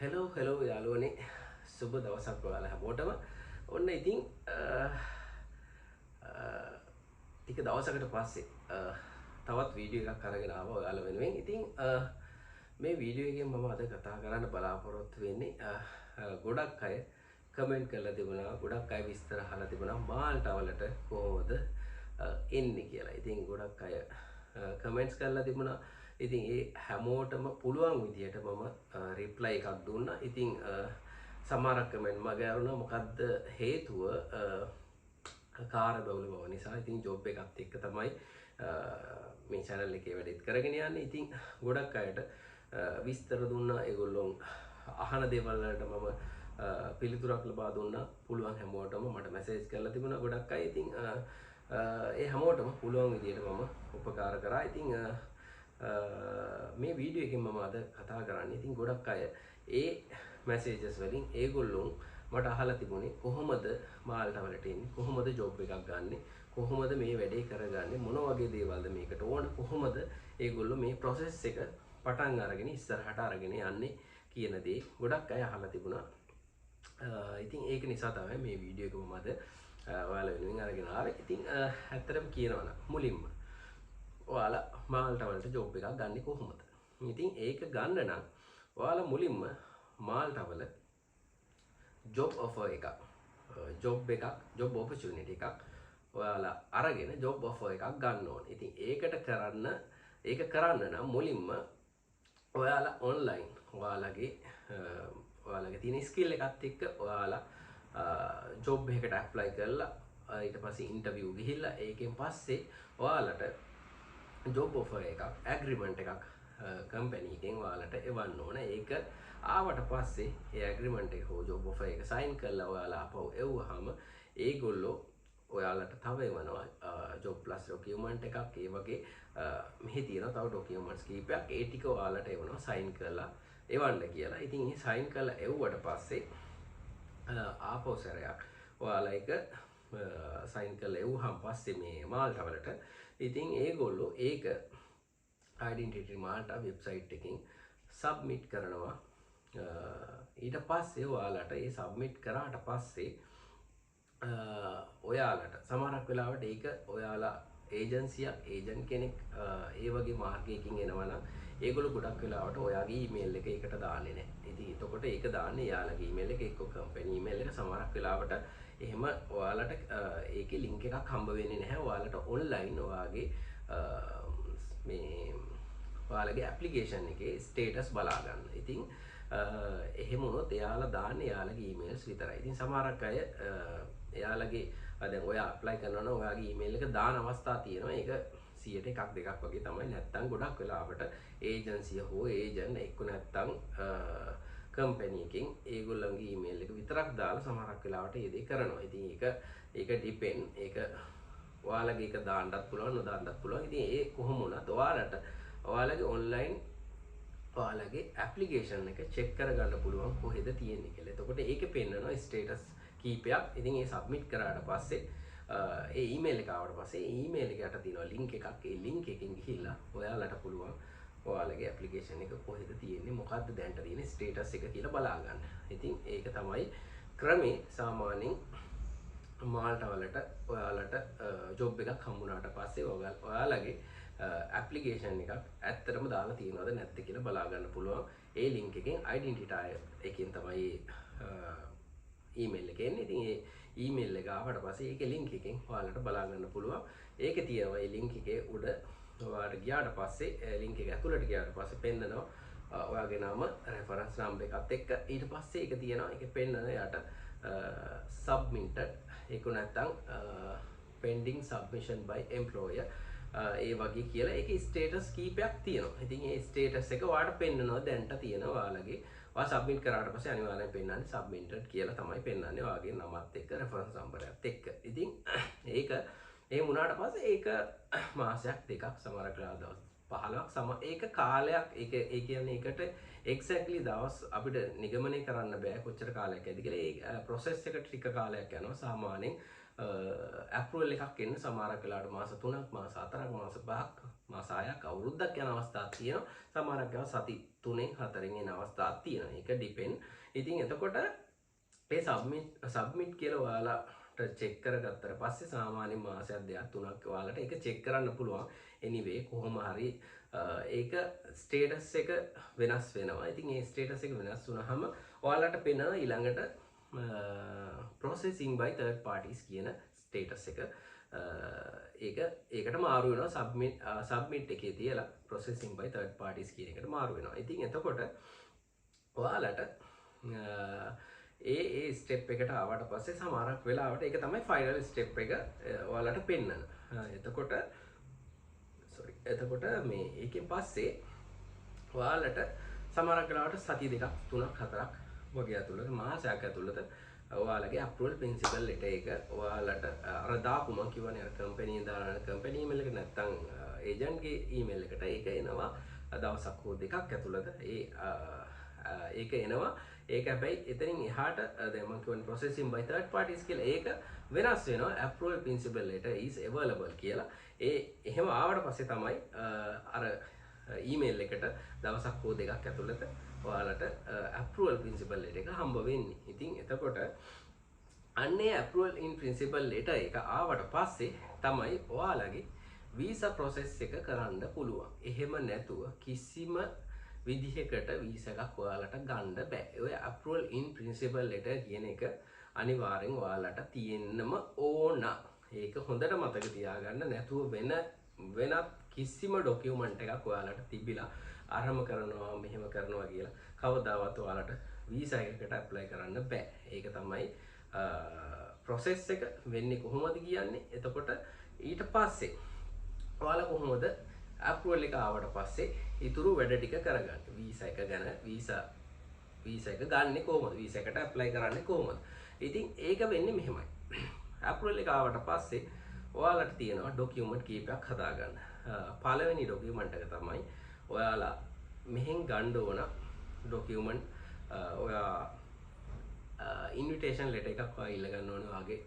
Hello යාළුවනේ සුබ දවසක් ඔයාලා හැමෝටම. ඔන්න ඉතින් ටික දවසකට පස්සේ තවත් වීඩියෝ එකක් අරගෙන ආවා ඔයාලා වෙනුවෙන්. ඉතින් මේ වීඩියෝ එකෙන් මම අද කතා කරන්න බලාපොරොත්තු වෙන්නේ ගොඩක් අය කමෙන්ට් කරලා තිබුණා, ගොඩක් අය විස්තර අහලා තිබුණා මාල්ටවලට කොහොමද එන්නේ කියලා. ඉතින් ගොඩක් අය කමෙන්ට්ස් කරලා තිබුණා. ඉතින් ඒ හැමෝටම පුළුවන් විදියට මම රිප්ලයි එකක් දුන්නා. ඉතින් සමහරක් කමෙන්ට් මගේ අරුණා මොකද්ද හේතුව කාර්යබහුල බව නිසා. ඉතින් ජොබ් එකත් එක්ක තමයි මේ channel එකේ වැඩත් කරගෙන යන්නේ. ඉතින් ගොඩක් අයට විස්තර දුන්නා. ඒගොල්ලෝ අහන දේවල් වලට මම පිළිතුරක් ලබා දුන්නා. පුළුවන් හැමෝටම මට මැසේජ් කරලා තිබුණා ගොඩක් අය. ඉතින් ඒ හැමෝටම පුළුවන් විදියට මම උපකාර කරා. ඉතින් මේ වීඩියෝ එකෙන් මම අද කතා කරන්නේ ඉතින් ගොඩක් අය ඒ මැසේජස් වලින් ඒගොල්ලෝ මට අහලා තිබුණේ කොහොමද මාල්ටවලට එන්නේ, කොහොමද ජොබ් එකක් ගන්නෙ, කොහොමද මේ වැඩේ කරගන්නේ, මොන වගේ දේවල්ද මේකට ඕන, කොහොමද ඒගොල්ලෝ මේ process එක පටන් අරගෙන ඉස්සරහට අරගෙන යන්නේ කියන දේ ගොඩක් අය අහලා තිබුණා. ඉතින් ඒක නිසා තමයි මේ වීඩියෝ එක මම අද ඔයාලා වෙනුවෙන් අරගෙන ආවේ. ඉතින් ඇත්තටම කියනවා නම් මුලින්ම ඔයාලා මාල්ටවලට ජොබ් එකක් ගන්න කොහොමද? ඉතින් ඒක ගන්න නම් ඔයාලා මුලින්ම මාල්ටවල ජොබ් ඔෆර් එකක්, ජොබ් ඔපචුනිටි එකක් ඔයාලා අරගෙන ජොබ් ඔෆර් එකක් ගන්න ඕනේ. ඉතින් ඒක කරන්න නම් මුලින්ම ඔයාලා ඔන්ලයින් ඔයාලගේ තියෙන ස්කිල් එකත් එක්ක ඔයාලා ජොබ් එකකට ඇප්ලයි කරලා ඊට පස්සේ ඉන්ටර්විව් ගිහිල්ලා ඒකෙන් පස්සේ ඔයාලට ජොබ් ඔෆර් එකක්, ඇග්‍රීමන්ට් එකක් කම්පැනි එකෙන් ඔයාලට එවන්න ඕන. ඒක ආවට පස්සේ ඒ ඇග්‍රීමන්ට් එක හෝ ජොබ් ඔෆර් එක සයින් කරලා ඔයාලා අපව එව්වහම ඒගොල්ලෝ ඔයාලට තව එවනවා ජොබ් ප්ලස් ඩොකියුමන්ට් එකක්. ඒ වගේ මෙහි තියෙන තව ඩොකියුමන්ට්ස් කීපයක්. ඒ ටික ඔයාලට එවනවා සයින් කරලා එවන්න කියලා. ඉතින් මේ සයින් කරලා එව්වට පස්සේ ආපහු සැරයක් ඔයාලා එක සයින් කරලා එව්වහම පස්සේ මේ මාල්ටවලට ඉතින් ඒගොල්ලෝ ඒක ඩෙන්ටිටි මාල්ටා වෙබ්සයිට් එකකින් සබ්මිට් කරනවා. ඊට පස්සේ ඔයාලට ඒ සබ්මිට් කරාට පස්සේ ඔයාලට සමහරක් වෙලාවට ඒක ඔයාලා ඒජන්ට් කෙනෙක් ඒ වගේ මාර්ගයකින් එනවා නම් ඒගොල්ලෝ ගොඩක් වෙලාවට ඔයාගේ ඊමේල් එක ඒකට දාන්නේ නැහැ. ඉතින් එතකොට ඒක දාන්නේ යාළුවගේ ඊමේල් එක එක්ක කම්පැනි ඊමේල් එක. සමහරක් වෙලාවට එහෙම ඔයාලට ඒකේ ලින්ක් එකක් හම්බ වෙන්නේ නැහැ. ඔයාලට ඔන්ලයින් ඔයාලගේ ඇප්ලිකේෂන් එකේ ස්ටේටස් බලා ගන්න. ඉතින් එහෙම වුණොත් එයාලා දාන්නේ එයාලගේ ඊමේල්ස් විතරයි. ඉතින් සමහරක් අය එයාලගේ දැන් ඔයා ඇප්ලයි කරනවා නම් ඔයාගේ ඊමේල් එක දාන අවස්ථා තියෙනවා. ඒක 100ට එකක් දෙකක් වගේ තමයි. නැත්තම් ගොඩක් වෙලාවට ඒජන්සිය හෝ ඒජන්ට් එක්ක නැත්තම් කම්පැනි එකෙන් ඒගොල්ලන්ගේ ඊමේල් එක විතරක් දාලා සමහරක් වෙලාවට ඒ දේ කරනවා. ඉතින් ඒක ඩිපෙන්ඩ්. ඒක ඔයාලගේ එක දාන්නත් පුළුවන්, නොදාන්නත් පුළුවන්. ඉතින් ඒ කොහොම වුණත් ඔයාලගේ ඔන්ලයින් ඔයාලගේ ඇප්ලිකේෂන් එක චෙක් කරගන්න පුළුවන් කොහෙද තියෙන්නේ කියලා. එතකොට ඒකේ පෙන්නනවා ස්ටේටස් කීපයක්. ඉතින් ඒ සබ්මිට් කරාට පස්සේ ඒ ඊමේල් එක ආවට පස්සේ ඊමේල් එක යට තියෙනවා ලින්ක් එකක්. ඒ ලින්ක් එකෙන් ගිහිල්ලා ඔයාලට පුළුවන් ඔයාලගේ ඇප්ලිකේෂන් එක කොහෙද තියෙන්නේ, මොකද්ද දැනට තියෙන ස්ටේටස් එක කියලා බලා ගන්න. ඉතින් ඒක තමයි ක්‍රමේ. සාමාන්‍යයෙන් මාල්ටවලට ඔයාලට ජොබ් එකක් හම්බුනාට පස්සේ ඔයාලගේ ඇප්ලිකේෂන් එකක් ඇත්තටම දාලා තියෙනවද නැද්ද කියලා බලා ගන්න පුළුවන්. ඒ ලින්ක් එකෙන් ඩෙන්ටිටි එකෙන් තමයි ඊමේල් එක එන්නේ. ඉතින් ඒ ඊමේල් එක ආවට පස්සේ ඒකේ ලින්ක් එකෙන් ඔයාලට බලා ගන්න පුළුවන්. ඒකේ තියෙනවා ඒ ලින්ක් එකේ උඩ ඔයාලට ගියාට පස්සේ ලින්ක් එක ඇතුළට ගියාට පස්සේ පෙන්නනවා ඔයාගේ නම, රෙෆරන්ස් නම්බර් එකත් එක්ක. ඊට පස්සේ ඒක තියෙනවා ඒකේ පෙන්නන යට submitted ඒක නැත්තම් pending submission by employer ඒ වගේ කියලා ඒකේ ස්ටේටස් කීපයක් තියෙනවා. ඉතින් ඒ ස්ටේටස් එක ඔයාලට පෙන්නනවා දැන්ට තියෙනවා ඔයාලගේ. ඔයා සබ්මිට් කරාට පස්සේ අනිවාර්යයෙන් පෙන්නන්නේ submitted කියලා තමයි පෙන්නන්නේ ඔයාගේ නමත් එක්ක රෙෆරන්ස් නම්බරයත් එක්ක. ඉතින් ඒක ඒ වුණාට පස්සේ ඒක මාසයක් දෙකක් සමහරක් දවස් 15ක් ඒක කාලයක්. ඒ කියන්නේ ඒකට එක්සැක්ට්ලි දවස් අපිට නිගමනය කරන්න බෑ කොච්චර කාලයක් ඇද්ද කියලා. ඒ ප්‍රොසෙස් එකට ටික කාලයක් යනවා. සාමාන්‍යයෙන් ඇප්‍රූවල් එකක් එන්න සමහරක් වෙලාවට මාස 3ක්, මාස 4ක්, මාස 5ක් මාස 6ක් අවුරුද්දක් යන අවස්ථාවක් තියෙනවා. සමහරක් ඒවා සති 3න් 4න් යන අවස්ථාවක් තියෙනවා. ඒක ඩිපෙන්ඩ්. ඉතින් එතකොට ඒ සබ්මිට් කියලා ඔයාලාට චෙක් කරගත්තට පස්සේ සාමාන්‍යයෙන් මාසයක් දෙකක් තුනක් ඔයාලට ඒක චෙක් කරන්න පුළුවන්. anyway කොහොම හරි ඒක ස්ටේටස් එක වෙනස් වෙනවා. ඉතින් ඒ ස්ටේටස් එක වෙනස් වුණාම ඔයාලට පේනවා ඊළඟට processing by third parties කියන ස්ටේටස් එක ඒකට මාරු වෙනවා. සබ්මිට් එකේ තියලා processing by third parties කියන එකට මාරු වෙනවා. ඉතින් එතකොට ඔයාලට ඒ ස්ටෙප් එකට ආවට පස්සේ සමහරක් වෙලාවට ඒක තමයි ෆයිනල් ස්ටෙප් එක ඔයාලට පෙන්වන. එතකොට මේ ඒකෙන් පස්සේ ඔයාලට සමහරක් වෙලාවට සති 2ක් 3ක් 4ක් වගේ ඇතුළත මාසයක් ඇතුළත ඔයාලගේ අප්‍රූවල් ප්‍රින්සිපල් ලෙටර් එක ඔයාලට අර දාපු මම කියවනේ අර කම්පැනි දාන කම්පැනි ඊමේල් එක නැත්තම් ඒජන්ට්ගේ ඊමේල් එකට ඒක එනවා දවසක් හෝ දෙකක් ඇතුළත ඒක එනවා. ඒක හැබැයි එතනින් එහාට දැන් මම කියවනේ processing by third parties කියලා ඒක වෙනස් වෙනවා. approval principal letter is available කියලා. එහෙම ආවට පස්සේ තමයි අර ඊමේල් එකට දවසක් හෝ දෙකක් ඇතුළත ඔයාලට approval principal letter එක හම්බ වෙන්නේ. ඉතින් එතකොට අන්නේ approval in principle letter එක ආවට පස්සේ තමයි ඔයාලගේ visa process එක කරන්න පුළුවන්. එහෙම නැතුව කිසිම විදිහකට වීසා එකක් ඔයාලට ගන්න බෑ. ඔය approval in principle letter කියන එක අනිවාර්යෙන් ඔයාලට තියෙන්නම ඕන. ඒක හොඳට මතක තියාගන්න. නැතුව වෙනත් කිසිම ડોකියුමන්ට් එකක් ඔයාලට තිබිලා අරම කරනවා මෙහෙම කරනවා කියලා කවදාවත් ඔයාලට වීසා එකකට ඇප්ලයි කරන්න බෑ. ඒක තමයි process එක වෙන්නේ කොහොමද කියන්නේ. එතකොට ඊට පස්සේ ඔයාලා කොහොමද approval එක ආවට පස්සේ ඉතුරු වැඩ ටික කරගන්න. වීසා එක ගැන වීසා එක ගන්නෙ කොහොමද? වීසා එකට ඇප්ලයි කරන්නේ කොහොමද? ඉතින් ඒක වෙන්නේ මෙහෙමයි. approval එක ආවට පස්සේ ඔයාලට තියෙනවා ડોකියුමන්ට් කීපයක් හදාගන්න. පළවෙනි ડોකියුමන්ට් එක තමයි ඔයාලා මෙහෙන් ගන්න ඕන ડોකියුමන්ට් ඔයා ඉන්විටේෂන් ලෙටර් එකක් ඔයා ඉල්ල ගන්න ඕනේ ඔයාගේ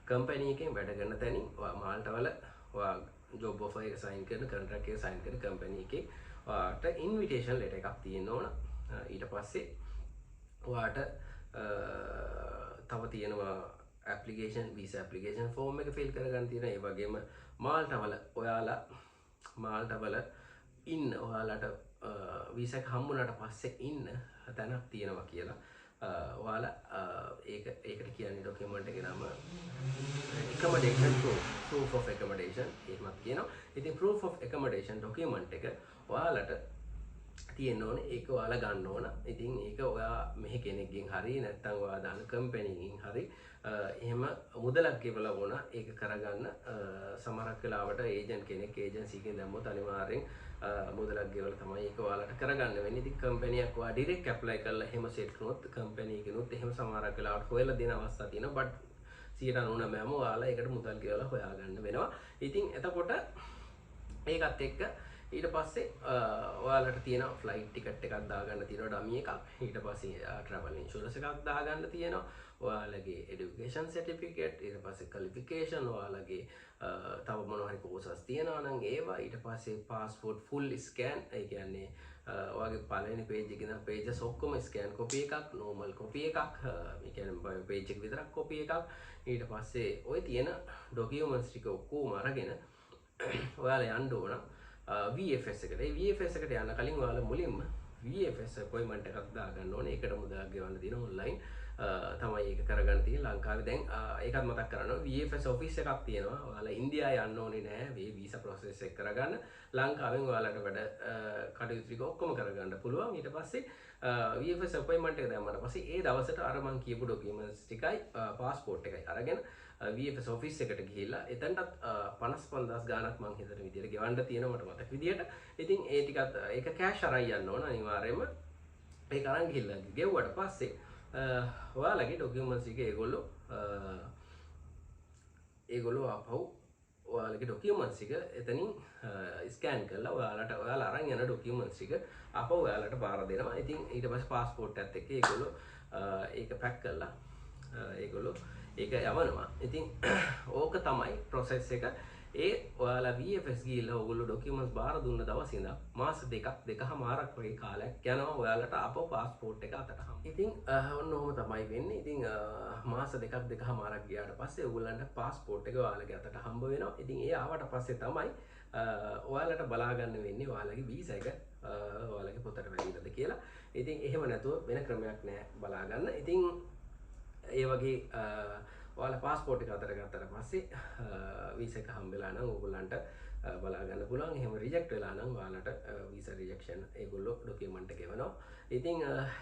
කම්පැනි එකෙන් වැඩ කරන තැනින්. ඔයා මාල්ටාවල ඔයා ජොබ් ඔෆර් එක සයින් කරන කොන්ට්‍රැක්ට් එක සයින් කරන කම්පැනි එකේ ඔයාට ඉන්විටේෂන් ලෙටර් එකක් තියෙන්න ඕන. ඊට පස්සේ ඔයාට තව තියෙනවා ඇප්ලිකේෂන් වීසා ඇප්ලිකේෂන් ෆෝම් එක ෆිල් කරගන්න තියෙනවා. ඒ වගේම මාල්ටාවල ඔයාලා ඉන්න ඔයාලට වීසා එක හම්බුනාට පස්සේ ඉන්න තැනක් තියෙනවා කියලා ඔයාලා ඒකට කියන්නේ ડોකියුමන්ට් එකේ නම accommodation proof of accommodation එහෙමත් කියනවා. ඉතින් proof of accommodation document එක ඔයාලට තියෙන්න ඕනේ. ඒක ඔයාලා ගන්න ඕන. ඉතින් ඒක ඔයා මෙහි කෙනෙක්ගෙන් හරි නැත්නම් ඔයා දාන කම්පැනිකින් හරි එහෙම මුදලක් ගෙවලා වුණා ඒක කරගන්න. සමහරක් වෙලාවට ඒජන්ට් කෙනෙක් ඒජන්සි එකෙන් දැම්මොත් අනිවාර්යෙන් මුදලක් ගෙවලා තමයි ඒක ඔයාලට කරගන්න වෙන්නේ. ඉතින් කම්පැනියක් ඔයා ඩිරෙක්ට් ඇප්ලයි කරලා එහෙම සෙට් කරනොත් කම්පැනි එකනොත් එහෙම සමහරක් වෙලාවට හොයලා දෙන අවස්ථා තියෙනවා. බට් 99%ම ඔයාලා ඒකට මුදල් ගෙවලා හොයාගන්න වෙනවා. ඉතින් එතකොට ඒකත් එක්ක ඊට පස්සේ ඔයාලට තියෙන ෆ්ලයිට් ටිකට් එකක් දාගන්න තියෙනවා ඩමි එකක්. ඊට පස්සේ ට්‍රැවල් ඉන්ෂුරන්ස් එකක් දාගන්න තියෙනවා. ඔයාලගේ එඩියුකේෂන් සර්ටිෆිකේට්, ඊට පස්සේ ක්වොලිෆිකේෂන්, ඔයාලගේ තව මොනවා හරි කෝසස් තියෙනවා නම් ඒවා, ඊට පස්සේ පාස්පෝර්ට් ෆුල් ස්කෑන්, ඒ කියන්නේ ඔයාගේ පළවෙනි පේජ් එකේ ඉඳන් පේජස් ඔක්කොම ස්කෑන් කොපි එකක්, නෝමල් කොපි එකක්, ඒ කියන්නේ පේජ් එක විතරක් කොපි එකක්. ඊට පස්සේ ওই තියෙන ડોකියුමන්ට්ස් ටික ඔක්කොම අරගෙන ඔයාලා යන්න ඕන VFS එකට. ඒ VFS එකට යන්න කලින් ඔයාලා මුලින්ම VFS අපොයින්ට්මන්ට් එකක් දාගන්න ඕනේ. ඒකට මුදලක් ගෙවන්න තියෙන ඔන්ලයින් තමයි ඒක කරගන්න තියෙන්නේ. ලංකාවේ දැන් ඒකත් මතක් කරනවා VFS ඔෆිස් එකක් තියෙනවා. ඔයාලා ඉන්දියාවේ යන්න ඕනේ නෑ මේ වීසා ප්‍රොසෙස් එක කරගන්න. ලංකාවෙන් ඔයාලට වැඩ කටයුතු ටික ඔක්කොම කරගන්න පුළුවන්. ඊට පස්සේ VFS අපොයින්ට්මන්ට් එක දැම්මම පස්සේ ඒ දවසට අර මං කියපු ડોකියුමන්ට්ස් ටිකයි පාස්පෝර්ට් එකයි අරගෙන VFS ඔෆිස් එකට ගිහිල්ලා එතනටත් 55000 ගාණක් මං හිතන විදියට ගෙවන්න තියෙනවා මට මතක විදියට. ඉතින් ඒ ටිකත් ඒක කෑෂ් අරන් යන්න ඕන අනිවාර්යයෙන්ම. ඒක අරන් ගිහිල්ලා ගෙවුවට පස්සේ ඔයාලගේ ડોකියුමන්ට්ස් ටික ඒගොල්ලෝ ආපහු ඔයාලගේ ડોකියුමන්ට්ස් ටික එතනින් ස්කෑන් කරලා ඔයාලා අරන් යන ડોකියුමන්ට්ස් ටික ආපහු ඔයාලට බාර දෙනවා. ඉතින් ඊට පස්සේ පාස්පෝර්ට් එකත් එක්ක ඒගොල්ලෝ ඒක පැක් කරලා ඒගොල්ලෝ ඒක යවනවා. ඉතින් ඕක තමයි process එක. ඒ ඔයාලා VFS ගිහිල්ලා ඔයගොල්ලෝ ඩොකියුමන්ට්ස් බාර දුන්න දවසේ ඉඳන් මාස දෙකමාරක් වගේ කාලයක් යනවා ඔයාලට ආපහු පාස්පෝර්ට් එක අතට හම්බ. ඉතින් ඔන්න ඔහොම තමයි වෙන්නේ. ඉතින් මාස දෙකමාරක් ගියාට පස්සේ ඔයගොල්ලන්ට පාස්පෝර්ට් එක ඔයාලගේ අතට හම්බ වෙනවා. ඉතින් ඒ ආවට පස්සේ තමයි ඔයාලට බලා ගන්න වෙන්නේ ඔයාලගේ වීසා එක ඔයාලගේ පොතට වැදිලාද කියලා. ඉතින් එහෙම නැතුව වෙන ක්‍රමයක් නෑ බලා ගන්න. ඉතින් ඒ වගේ ඔයාලා පාස්පෝර්ට් එක අතට ගත්තට පස්සේ වීසා එක හම්බෙලා නම් ඕගොල්ලන්ට බලා ගන්න පුළුවන්. එහෙම රිජෙක්ට් වෙලා නම් ඔයාලට වීසා රිජෙක්ෂන් ඒගොල්ලෝ ඩොකියුමන්ට් එක ගෙවනවා. ඉතින්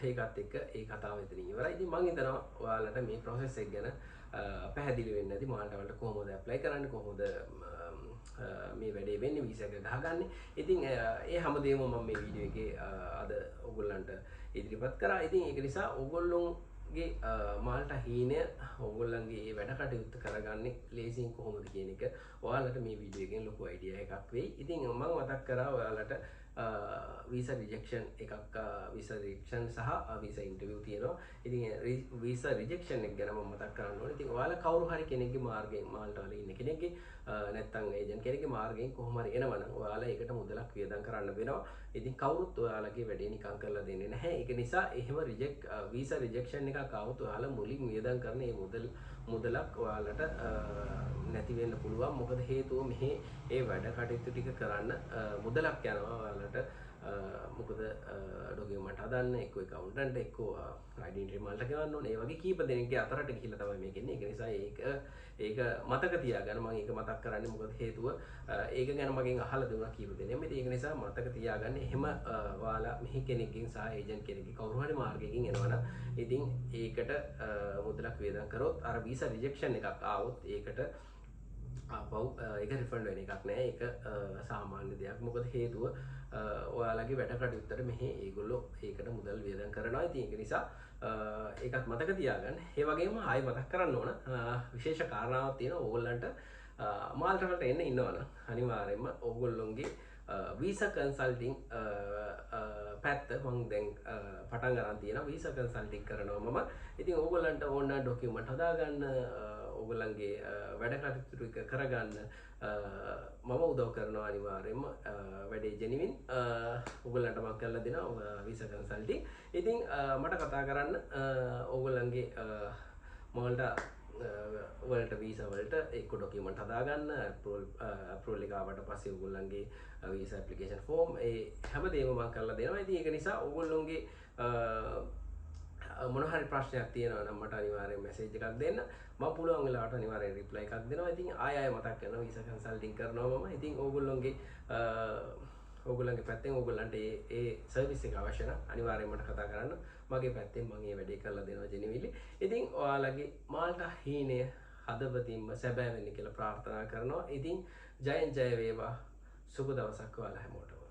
ඒකත් එක්ක ඒ කතාව එතනින් ඉවරයි. ඉතින් මම හිතනවා ඔයාලට මේ process එක ගැන පැහැදිලි වෙන්නේ නැති මාල්ටා වලට කොහොමද ඇප්ලයි කරන්නේ කොහොමද මේ වැඩේ වෙන්නේ වීසා එක ගහගන්නේ. ඉතින් ඒ හැමදේම මම මේ වීඩියෝ එකේ අද ඔයගොල්ලන්ට ඉදිරිපත් කරා. ඉතින් ඒක නිසා ඔයගොල්ලෝගේ මාල්ටා හීනය ඔයගොල්ලන්ගේ වැඩ කටයුතු කරගන්නේ ලේසියෙන් කොහොමද කියන එක ඔයාලට මේ වීඩියෝ එකෙන් ලොකු අයිඩියා එකක් වෙයි. ඉතින් මම මතක් කරා ඔයාලට වීසා රිජෙක්ෂන් එකක් වීසා රිජෙක්ෂන් සහ වීසා ඉන්ටර්විව් තියෙනවා. ඉතින් වීසා රිජෙක්ෂන් එක ගැන මම මතක් කරන්න ඕනේ. ඉතින් ඔයාලා කවුරු හරි කෙනෙක්ගේ මාර්ගයෙන් මාල්ටා වල ඉන්න කෙනෙක්ගේ නැත්නම් ඒජන්ට් කෙනෙක්ගේ මාර්ගයෙන් කොහොම හරි එනවනම් ඔයාලා ඒකට මුදලක් වියදම් කරන්න වෙනවා. ඉතින් කවුරුත් ඔයාලගේ වැඩේ නිකන් කරලා දෙන්නේ නැහැ. ඒක නිසා එහෙම වීසා රිජෙක්ෂන් එකක් ආවොත් ඔයාලා මුලින් වියදම් කරන මේ මුදලක් ඔයාලට නැති වෙන්න පුළුවන්. මොකද හේතුව මෙහි ඒ වැඩ කටයුතු ටික කරන්න මුදලක් යනවා ඔයාලට. මොකද ඩොකියුමන්ට් හදන්න එක්ක accountant එක්ක identity මාල්ට ගෙවන්න ඕනේ. ඒ වගේ කීප දෙනෙක්ගේ අතරට ගිහිල්ලා තමයි මේක එන්නේ. ඒක නිසා ඒක මතක තියාගන්න. මම ඒක මතක් කරන්නේ මොකද හේතුව ඒක ගැන මගෙන් අහලා දුන්නා කීප දෙනෙක්. ඉතින් ඒක නිසා මතක තියාගන්න. එහෙම ඔයාලා මෙහි කෙනෙක්ගෙන් සහ ඒජන්ට් කෙනෙක්ගෙන් කවුරු හරි මාර්ගයකින් එනවනම් ඉතින් ඒකට මුදලක් වියදම් කරොත් අර වීසා රිජෙක්ෂන් එකක් ආවොත් ඒකට ආපහු ඒක රිෆන්ඩ් වෙන එකක් නෑ. ඒක සාමාන්‍ය දෙයක්. මොකද හේතුව ඔයාලගේ වැඩ කටයුත්තට මෙහි ඒගොල්ලෝ ඒකට මුදල් වියදම් කරනවා. ඉතින් ඒක නිසා ඒකත් මතක තියාගන්න. ඒ වගේම ආයෙ මතක් කරන්න ඕන විශේෂ කාරණාවක් තියෙනවා. ඕගොල්ලන්ට මාල්ටා වලට එන්න ඉන්නවනම් අනිවාර්යයෙන්ම ඕගොල්ලොන්ගේ වීසා කන්සල්ටිං පැත්ත මම දැන් පටන් ගන්න තියෙනවා. වීසා කන්සල්ටිං කරනවා මම. ඉතින් ඕගොල්ලන්ට ඕන ඩොකියුමන්ට් හදාගන්න ඔයගොල්ලන්ගේ වැඩ කටයුතු ටික කරගන්න මම උදව් කරනවා අනිවාර්යයෙන්ම වැඩේ ජෙනුවින් ඔයගොල්ලන්ට මම කරලා දෙනවා වීසා කන්සල්ටිං. ඉතින් මට කතා කරන්න ඔයගොල්ලන්ගේ මාල්ටා වලට වීසා වලට එක්ක ඩොකියුමන්ට් හදාගන්න අප්‍රූවල් එක ආවට පස්සේ ඔයගොල්ලන්ගේ වීසා ඇප්ලිකේෂන් ෆෝම් ඒ හැමදේම මම කරලා දෙනවා. ඉතින් ඒක නිසා ඔයගොල්ලෝගේ මොන හරි ප්‍රශ්නයක් තියෙනවා නම් මට අනිවාර්යෙන් මැසේජ් එකක් දෙන්න. මම පුළුවන් වෙලාවට අනිවාර්යෙන් රිප්ලයි එකක් දෙනවා. ඉතින් ආයෙ මතක් කරනවා වීසා කන්සල්ටිං කරනවා මම. ඉතින් ඕගොල්ලන්ගේ පැත්තෙන් ඕගොල්ලන්ට ඒ සර්විස් එක අවශ්‍ය නම් අනිවාර්යෙන් මට කතා කරන්න. මගේ පැත්තෙන් මම මේ වැඩේ කරලා දෙනවා ජෙනුවින්ලි. ඉතින් ඔයාලගේ මාල්ටා හීනය හදවතින්ම සැබෑ වෙන්න කියලා ප්‍රාර්ථනා කරනවා. ඉතින් ජයෙන් ජය වේවා. සුබ දවසක් ඔයාලා හැමෝටම.